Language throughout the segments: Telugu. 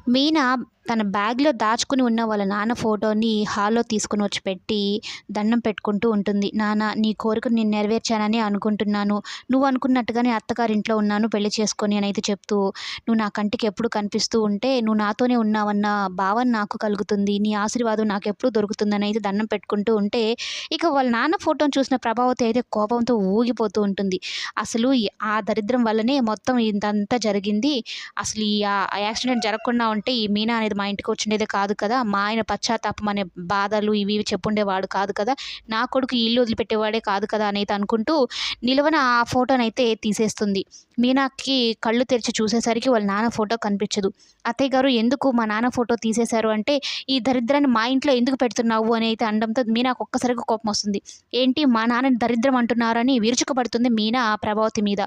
మీనా తన బ్యాగ్‌లో దాచుకుని ఉన్న వాళ్ళ నాన్న ఫోటోని హాల్‌లో తీసుకొని వచ్చి పెట్టి, దండం పెట్టుకుంటూ ఉంటుంది. నాన్న నీ కోరికను నేను నెరవేర్చానని అనుకుంటున్నాను. నువ్వు అనుకున్నట్టుగానే అత్తగారింట్లో ఉన్నాను పెళ్లి చేసుకొని అనైతే చెప్తూ, నువ్వు నా కంటికి ఎప్పుడు కనిపిస్తూ ఉంటే, నువ్వు నాతోనే ఉన్నావన్న భావన నాకు కలుగుతుంది. నీ ఆశీర్వాదం నాకెప్పుడు దొరుకుతుందనైతే దండం పెట్టుకుంటూ ఉంటే, ఇక వాళ్ళ నాన్న ఫోటోని చూసిన ప్రభావతి అయితే కోపంతో ఊగిపోతూ ఉంటుంది. అసలు ఆ దరిద్రం వల్లనే మొత్తం ఇదంతా జరిగింది. అసలు ఆ యాక్సిడెంట్ జరగకుండా ఉంటే ఈ మీనా అనేది మా ఇంటికి వచ్చిండేదే కాదు కదా! మా ఆయన పశ్చాత్తాపం అనే బాధలు ఇవి ఇవి చెప్పుండేవాడు కాదు కదా! నా కొడుకు ఈ ఇల్లు వదిలిపెట్టేవాడే కాదు కదా! అనైతే అనుకుంటూ నిలువున ఆ ఫోటోనైతే తీసేస్తుంది. మీనాకి కళ్ళు తెరిచి చూసేసరికి వాళ్ళ నాన్న ఫోటో కనిపించదు. "అత్తయ్య గారు ఎందుకు మా నాన్న ఫోటో తీసేశారు" అంటే, "ఈ దరిద్రాన్ని మా ఇంట్లో ఎందుకు పెడుతున్నావు" అని అయితే అనడంతో మీనాకు ఒక్కసారిగా కోపమొస్తుంది. ఏంటి మా నాన్నని దరిద్రం అంటున్నారని విరుచుకుపడుతుంది మీనా ప్రభావతి మీద.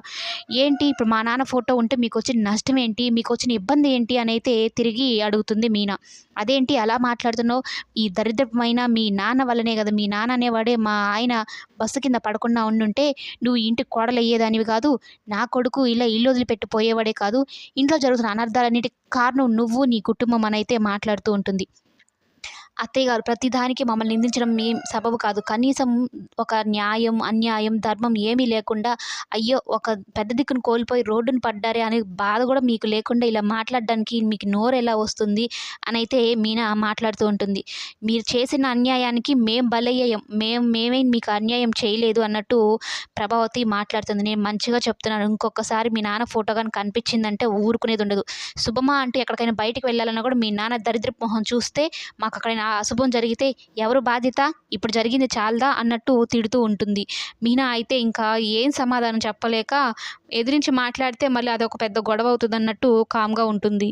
ఏంటి ఇప్పుడు మా నాన్న ఫోటో ఉంటే మీకొచ్చిన నష్టం ఏంటి? మీకొచ్చిన ఇబ్బంది ఏంటి? అనైతే తిరిగి అడుగుతుంది మీనా. అదేంటి అలా మాట్లాడుతున్నావు? ఈ దరిద్రమైన మీ నాన్న వల్లనే గదా! మీ నాన్న అనేవాడే మా ఆయన బస్సు కింద పడకుండా ఉండుంటే నువ్వు ఈ ఇంటికి కోడలయ్యేదానివి కాదు. నా కొడుకు ఇలా ఇల్లు వదిలిపెట్టి పోయేవాడే కాదు. ఇంట్లో జరుగుతున్న అనర్థాలన్నిటికి కారణం నువ్వు, నీ కుటుంబం అనైతే మాట్లాడుతూ ఉంటుంది. అత్తయ్య గారు ప్రతిదానికి మమ్మల్ని నిందించడం సబబు కాదు. కనీసం ఒక న్యాయం, అన్యాయం, ధర్మం ఏమీ లేకుండా అయ్యో! ఒక పెద్ద దిక్కును కోల్పోయి రోడ్డున పడ్డారే అనే బాధ గూడా మీకు లేకుండా ఇలా మాట్లాడడానికి మీకు నోరెలా వస్తుంది? అనైతే మీనా మాట్లాడుతూ ఉంటుంది. మీరు చేసిన అన్యాయానికి మేం బలయ్యాం. మేమేం మీకు అన్యాయం చేయలేదు అన్నట్టు ప్రభావతి మాట్లాడుతుంది. నేను మంచిగా చెప్తున్నాను. ఇంకొకసారి మీ నాన్న ఫోటో గాని కనిపించిందంటే ఊరుకునేదుండదు. శుభమా అంటూ ఎక్కడికైనా బయటికి వెళ్ళాలన్నా గూడా మీ నాన్న దరిద్రపు మొహం చూస్తే మాకక్కడేనా అశుభం జరిగితే ఎవరు బాధ్యత? ఇప్పుడు జరిగింది చాలదా? అన్నట్టు తిడుతూ ఉంటుంది. మీనా అయితే ఇంకా ఏం సమాధానం చెప్పలేక ఎదిరించి మాట్లాడితే మళ్ళీ అదొక పెద్ద గొడవ అవుతదన్నట్టు కామ్‌గా ఉంటుంది.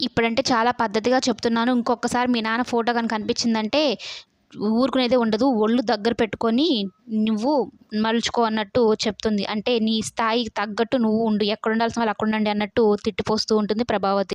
ఇప్పుడంటే చాలా పద్ధతిగా చెప్తున్నాను. ఇంకొకసారి మీ నాన్న ఫోటో గాని కనిపించిందంటే ఊరుకునేదే ఉండదు. ఒళ్ళు దగ్గర పెట్టుకొని నువ్వు మలుచుకో అన్నట్టు చెప్తుంది. అంటే నీ స్థాయికి తగ్గట్టు నువ్వు ఉండు. ఎక్కడుండాల్సిన వాళ్ళు అక్కడుండండి అన్నట్టు తిట్టిపోస్తూ ఉంటుంది ప్రభావతి.